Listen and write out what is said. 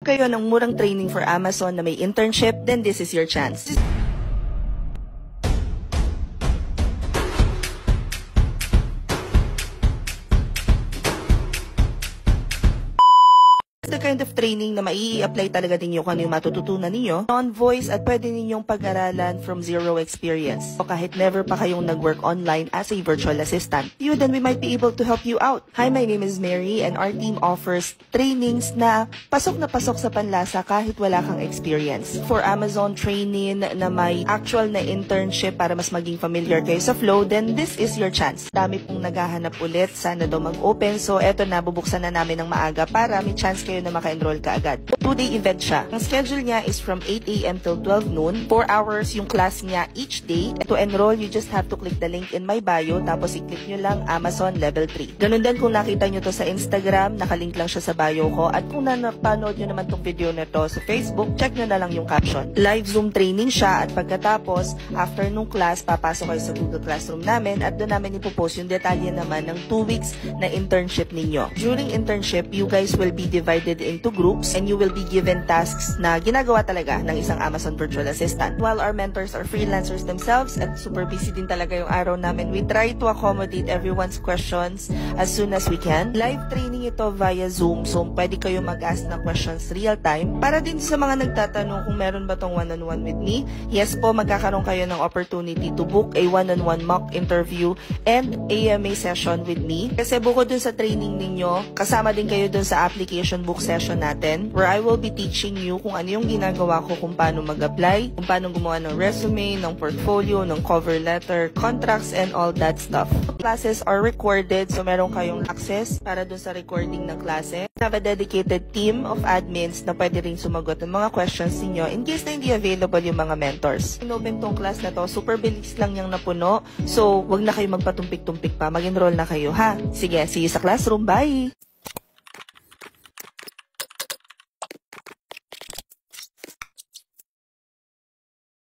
Kayo ng murang training for Amazon na may internship, then this is your chance. The kind of training na mai-apply talaga ninyo kung ano yung matututunan ninyo, non-voice at pwede ninyong pag-aralan from zero experience. O kahit never pa kayong nag-work online as a virtual assistant, then we might be able to help you out. Hi, my name is Mary and our team offers trainings na pasok sa panlasa kahit wala kang experience. For Amazon training na may actual na internship para mas maging familiar kayo sa flow, then this is your chance. Dami pong naghahanap ulit, sana daw mag-open. So eto na, bubuksan na namin ng maaga para may chance kayo na maka-enroll ka agad. 2-day event siya. Ang schedule niya is from 8 a.m. till 12 noon. 4 hours yung class niya each day. To enroll, you just have to click the link in my bio, tapos i-click nyo lang Amazon Level 3. Ganun din kung nakita nyo to sa Instagram, nakalink lang siya sa bio ko. At kung napanood nyo naman tong video na to sa Facebook, check nyo na lang yung caption. Live Zoom training siya at pagkatapos, after nung class, papasok kayo sa Google Classroom namin at doon namin ipopost yung detalye naman ng 2 weeks na internship ninyo. During internship, you guys will be divided into groups and you will be given tasks na ginagawa talaga ng isang Amazon virtual assistant. While our mentors are freelancers themselves at super busy din talaga yung araw namin, we try to accommodate everyone's questions as soon as we can. Live training ito via Zoom, so pwede kayo mag-ask ng questions real time. Para din sa mga nagtatanong kung meron ba tong one-on-one with me, yes po, magkakaroon kayo ng opportunity to book a one-on-one mock interview and AMA session with me. Kasi bukod dun sa training ninyo, kasama din kayo dun sa application book session natin where I will be teaching you kung ano yung ginagawa ko, kung paano mag-apply, kung paano gumawa ng resume, ng portfolio, ng cover letter, contracts, and all that stuff. Classes are recorded, so meron kayong access para dun sa recording ng klase. We have a dedicated team of admins na pwede rin sumagot ng mga questions niyo in case na hindi available yung mga mentors. Inopen tong class na to, super bilis lang yung napuno, so wag na kayo magpatumpik-tumpik pa, mag-enroll na kayo ha. Sige, see you sa classroom, bye!